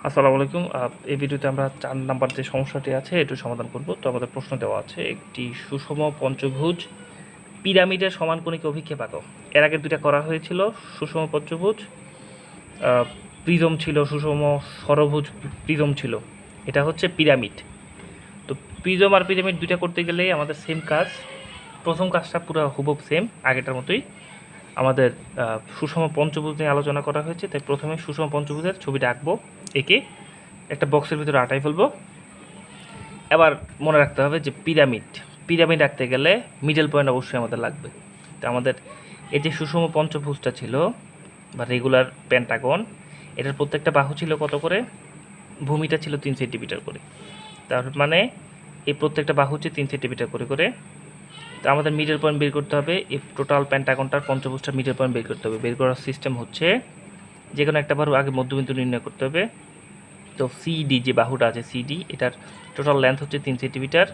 আসসালামু আলাইকুম। এই ভিডিওতে আমরা 4 নাম্বার যে সমস্যাটি আছে এটু সমাধান করব। তো আমাদের প্রশ্ন দেওয়া আছে, একটি সুষম পঞ্চভুজ পিরামিডের সমানকোণিক অভিক্ষেপ আঁকো। এর আগে 2টা করা হয়েছিল। সুষম পঞ্চভুজ প্রিজম ছিল, সুষম ষড়ভুজ প্রিজম ছিল। এটা হচ্ছে পিরামিড। তো প্রিজম আর পিরামিড 2টা করতে গেলে আমাদের সেম কাজ। প্রথম কাজটা পুরো হুবহু সেম, আগেটার মতোই। আমাদের সুষম পঞ্চভুজ নিয়ে আলোচনা করা হয়েছে, তাই প্রথমে সুষম পঞ্চভুজের ছবিটা আঁকবো। একে একটা বক্সের ভিতরে আটাই ফেলবো। এবার মনে রাখতে হবে যে পিরামিড আঁকতে গেলে মিডল পয়েন্ট অবশ্যই আমাদের লাগবে। তো আমাদের এই যে সুষম পঞ্চভুজটা ছিল বা রেগুলার পেন্টাগন, এটার প্রত্যেকটা বাহু ছিল কত করে? ভূমিটা ছিল 3 সেন্টিমিটার করে। তার মানে এই প্রত্যেকটা বাহু হচ্ছে 3 সেন্টিমিটার করে করে। তো আমাদের মিডল পয়েন্ট বের করতে হবে। এই টোটাল পেন্টাগনটার পঞ্চভুজটার মিডল পয়েন্ট বের করতে হবে। বের করার সিস্টেম হচ্ছে, যে কোনো একটা বাহু আগে মধ্যবিন্দু নির্ণয় করতে হবে। তো সিডি যে বাহুটা আছে, সিডি, এটার টোটাল লেন্থ হচ্ছে 3 সেন্টিমিটার।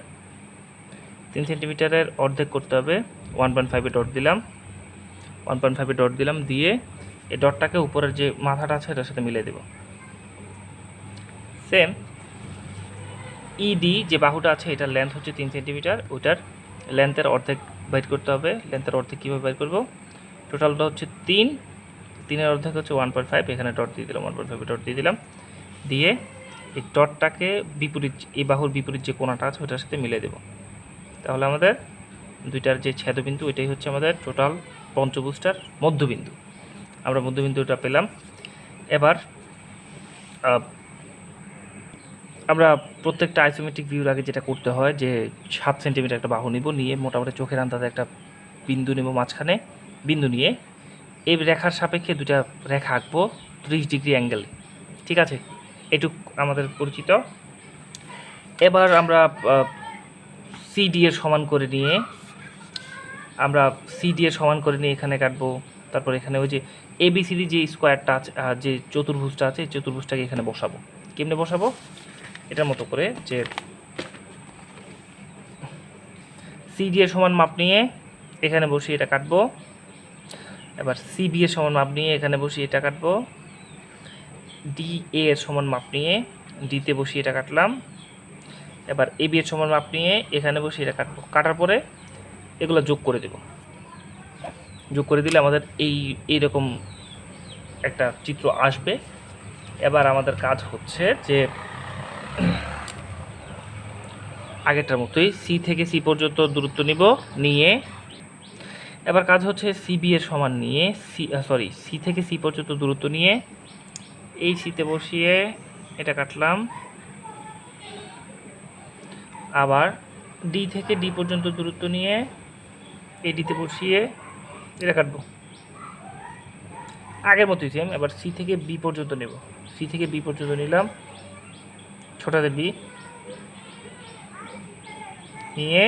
3 সেন্টিমিটারের অর্ধেক করতে হবে। 1.5 ডট দিলাম, 1.5 ডট দিলাম, দিয়ে এই ডটটাকে উপরের যে মাথাটা আছে এটার সাথে মিলিয়ে দেব। সেম ইডি যে বাহুটা আছে এটার লেন্থ হচ্ছে 3 সেন্টিমিটার, ওইটার লেন্থের অর্ধেক বাইর করতে হবে। লেন্থের অর্ধেক কীভাবে বাইর করব? টোটালটা হচ্ছে 3, 3-এর অর্ধেক হচ্ছে 1.5, এখানে ডট দিয়ে দিলাম, 1.5 ডট দিয়ে দিলাম, দিয়ে এই ডটটাকে বিপরীত, এই বাহুর বিপরীত যে কোণাটা আছে ওটার সাথে মিলিয়ে দেব। তাহলে আমাদের দুইটার যে ছেদবিন্দু, এটাই হচ্ছে আমাদের টোটাল পঞ্চভুজটার মধ্যবিন্দু। আমরা মধ্যবিন্দুটা পেলাম। এবার আমরা প্রত্যেকটা আইসোমেট্রিক ভিউর আগে যেটা করতে হয়, যে 7 সেন্টিমিটার একটা বাহু নিব, নিয়ে মোটামুটি চোখের আন্দাজে একটা বিন্দু নেব, মাঝখানে বিন্দু নিয়ে এই রেখার সাপেক্ষে দুটা রেখা আঁকবো 30 ডিগ্রি অ্যাঙ্গেলে। ঠিক আছে, এটুক আমাদের পরিচিত। এবার আমরা সিডি এর সমান করে নিয়ে এখানে কাটবো। তারপর এখানে ওই যে এবিসিডি যে স্কোয়ারটা আছে, যে চতুর্ভুজটা আছে, চতুর্ভুজটাকে এখানে বসাবো। কেমনে বসাবো? এটার মতো করে, যে সিডি এর সমান মাপ নিয়ে এখানে বসিয়ে এটা কাটবো। এবার সিবি এর সমান মাপ নিয়ে এখানে বসিয়ে এটা কাটবো। ডি এর সমান মাপ নিয়ে ডিতে বসিয়ে এটা কাটলাম। এবার এবি এর সমান মাপ নিয়ে এখানে বসিয়ে এটা কাটবো। কাটার পরে এগুলো যোগ করে দেব। যোগ করে দিলে আমাদের এইরকম একটা চিত্র আসবে। এবার আমাদের কাজ হচ্ছে যে আগেরটার মতোই সি থেকে সি পর্যন্ত দূরত্ব নিয়ে এবার কাজ হচ্ছে সিবি এর সমান নিয়ে সি থেকে সি পর্যন্ত দূরত্ব নিয়ে এই সিতে বসিয়ে এটা কাটলাম। আবার ডি থেকে ডি পর্যন্ত দূরত্ব নিয়ে এই ডিতে বসিয়ে এটা কাটবো। আগের মতোই সেম। এবার সি থেকে বি পর্যন্ত নেব। সি থেকে বি পর্যন্ত নিলাম, ছোটাতে বি নিয়ে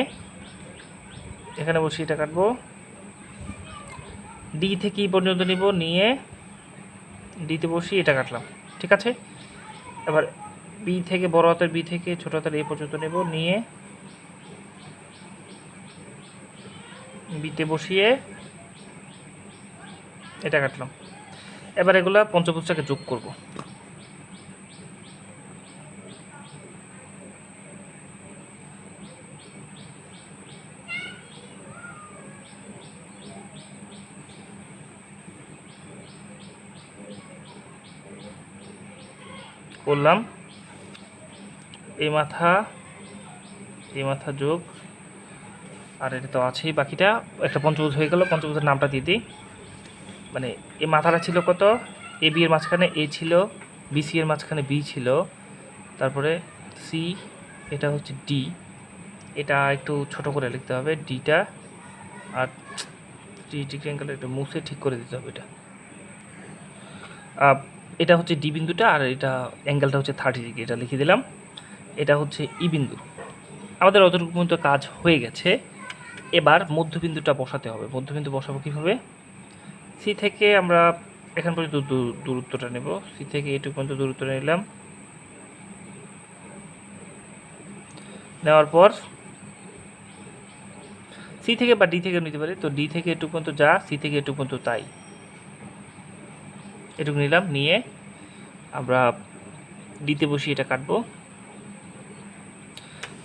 এখানে বসিয়ে এটা কাটবো। ডি থেকে ই পর্যন্ত নিব, নিয়ে ডিতে বসিয়ে এটা কাটলাম। ঠিক আছে, এবার বি থেকে বড় হাতের বি থেকে ছোট হাতের এ পর্যন্ত নেব, নিয়ে বিতে বসিয়ে এটা কাটলাম। এবার এগুলা পঞ্চভুজটাকে যোগ করব। করলাম। এই মাথা যোগ, আর এটা তো আছেই, বাকিটা একটা পঞ্চভুজ হয়ে গেল। পঞ্চভুজের নামটা দিয়ে দিই। মানে এই মাথাটা ছিল কত? এ বি এর মাঝখানে এ ছিল, বিসি এর মাঝখানে বি ছিল, তারপরে সি, এটা হচ্ছে ডি। এটা একটু ছোট করে লিখতে হবে ডিটা, আর ডিগ্রি অ্যাঙ্গেল একটু মুছে ঠিক করে দিতে হবে। এটা হচ্ছে ডি বিন্দুটা, আর এটা অ্যাঙ্গেলটা হচ্ছে 30 ডিগ্রি, এটা লিখে দিলাম। এটা হচ্ছে ই বিন্দু। আমাদের অতটুকু পর্যন্ত কাজ হয়ে গেছে। এবার মধ্যবিন্দুটা বসাতে হবে। মধ্যবিন্দু বসাবো কীভাবে? সি থেকে আমরা এখান পর্যন্ত দূরত্বটা নেব। সি থেকে এটুকু পর্যন্ত দূরত্বটা নিলাম। নেওয়ার পর সি থেকে বা ডি থেকে নিতে পারি। তো ডি থেকে এটুকু পর্যন্ত যা, সি থেকে এটুকু পর্যন্ত তাই, এটুকু নিলাম। নিয়ে আমরা ডিতে বসিয়ে এটা কাটবো।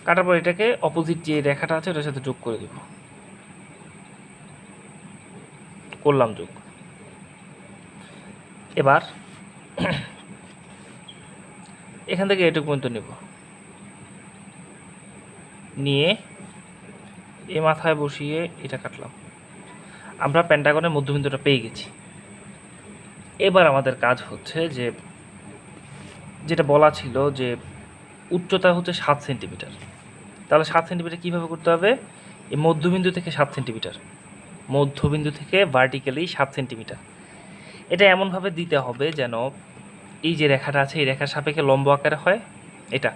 কাটার পর এটাকে অপোজিট যে রেখাটা আছে ওটার সাথে যোগ করে দেব। করলাম যোগ। এবার এখান থেকে এটুকু পর্যন্ত নেব, নিয়ে এই মাথায় বসিয়ে এটা কাটলাম। আমরা পেন্টাগনের মধ্যবিন্দুটা পেয়ে গেছি। এবার আমাদের কাজ হচ্ছে যে যেটা বলা ছিল যে উচ্চতা হচ্ছে 7 সেন্টিমিটার, তাহলে 7 সেন্টিমিটার কীভাবে করতে হবে? এই মধ্যবিন্দু থেকে 7 সেন্টিমিটার, মধ্যবিন্দু থেকে ভার্টিক্যালি 7 সেন্টিমিটার। এটা এমনভাবে দিতে হবে যেন এই যে রেখাটা আছে এই রেখার সাপেক্ষে লম্ব আকারে হয় এটা।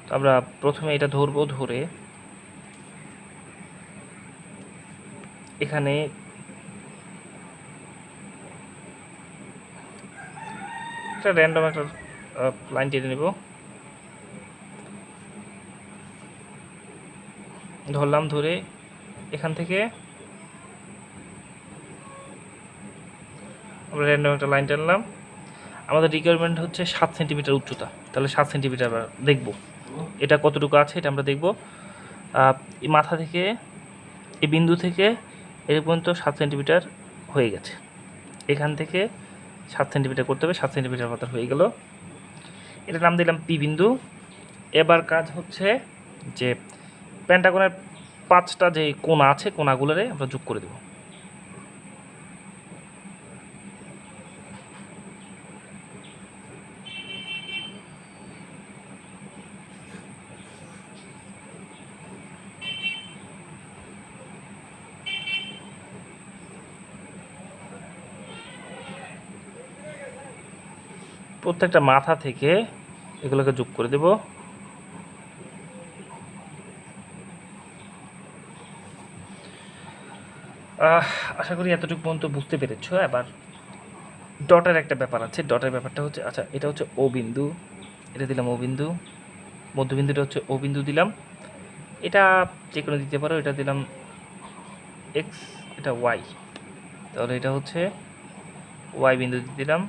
তো আমরা প্রথমে এটা ধরবো, ধরে এখানে একটা র্যান্ডম একটা লাইন টেনে নেব, ধরলাম, ধরে এখান থেকে আমরা র্যান্ডম একটা লাইন টানলাম। আমাদের রিকোয়ারমেন্ট হচ্ছে 7 সেন্টিমিটার উচ্চতা, তাহলে 7 সেন্টিমিটার আমরা দেখব এটা কতটুকু আছে, এটা আমরা দেখব। এই মাথা থেকে এই বিন্দু থেকে এর পর্যন্ত 7 সেন্টিমিটার হয়ে গেছে। এখান থেকে 7 সেন্টিমিটার করতে হবে, 7 সেন্টিমিটার মাত্র হয়ে গেল। এটার নাম দিলাম পি বিন্দু। এবার কাজ হচ্ছে যে পেন্টাগনের 5টা যে কোণা আছে কোণাগুলোরে আমরা যোগ করে দেব। প্রত্যেকটা মাথা থেকে এগুলোকে যোগ করে দেব। আশা করি এতটুকু পর্যন্ত বুঝতে পেরেছ। এবার ডটের একটা ব্যাপার আছে। ডটের ব্যাপারটা হচ্ছে, আচ্ছা এটা হচ্ছে ও বিন্দু, এটা দিলাম ও বিন্দু, মধ্যবিন্দুটা হচ্ছে ও বিন্দু দিলাম, এটা যে কোনো দিতে পারো, এটা দিলাম এক্স, এটা ওয়াই, তাহলে এটা হচ্ছে ওয়াই বিন্দু দিলাম,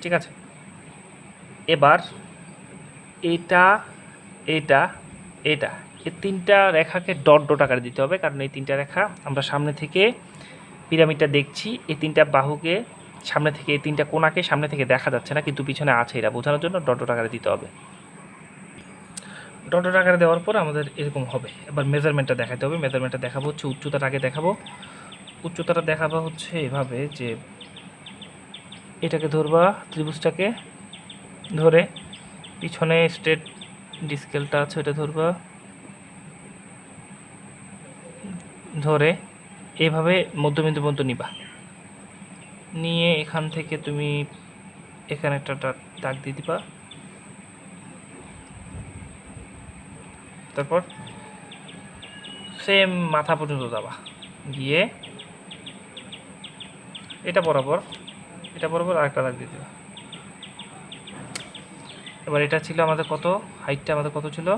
ঠিক আছে। এবার এটা এটা এটা এই 3টা রেখাকে ডট ডট আকারে দিতে হবে, কারণ এই 3টা রেখা আমরা সামনে থেকে পিরামিডটা দেখছি, এই 3টা বাহুকে সামনে থেকে, এই 3টা কোণাকে সামনে থেকে দেখা যাচ্ছে না কিন্তু পিছনে আছে, এটা বোঝানোর জন্য ডট ডট আকারে দিতে হবে। ডট ডট আকারে দেওয়ার পর আমাদের এরকম হবে। এবার মেজারমেন্টটা দেখাতে হবে। মেজারমেন্টটা দেখাবো হচ্ছে উচ্চতাটা আগে দেখাবো। উচ্চতাটা দেখাবো হচ্ছে এভাবে যে এটাকে ধরবা, ত্রিভুজটাকে ধরে পিছনে স্ট্রেট ডিস্কেলটা আছে ওটা ধরবা, ধরে এইভাবে মধ্যবিন্দু পর্যন্ত নিবা, নিয়ে এখান থেকে তুমি এখানে একটা দাগ দিয়ে দিবা, তারপর সেম মাথা পর্যন্ত যাবা, গিয়ে এটা বরাবর আরেকটা দাগ দিয়ে দিবা। এবার এটা ছিল আমাদের কত, হাইটটা আমাদের কত ছিল,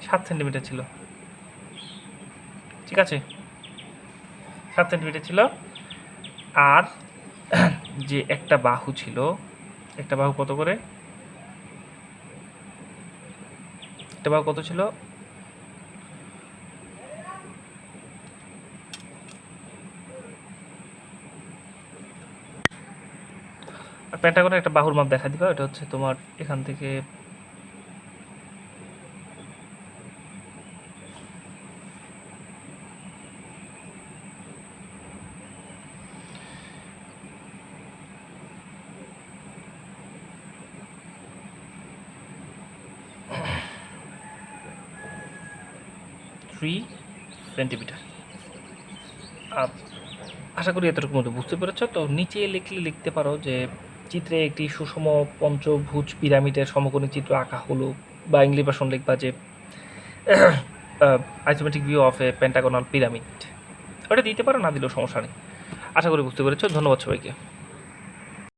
7 সেন্টিমিটার ছিল, ঠিক আছে, 7 সেন্টিমিটার ছিল। আর যে একটা বাহু ছিল, একটা বাহু কত করে, একটা বাহু কত ছিল, আর পেন্টাগনের একটা বাহুর মাপ দেখা দিবা, এটা হচ্ছে তোমার এখান থেকে সেন্টিমিটার। আশা করি এতটুকু মতো বুঝতে পেরেছ। তো নিচে লিখতে পারো যে চিত্রে একটি সুষম পঞ্চভুজ পিরামিডের সমকোণী চিত্র আঁকা হলো, বা ইংলিশ ভার্সন লিখবা যে isometric view of a pentagonal pyramid, ওটা দিতে পারো, না দিলেও সমস্যা নেই। আশা করি বুঝতে পেরেছ। ধন্যবাদ সবাইকে।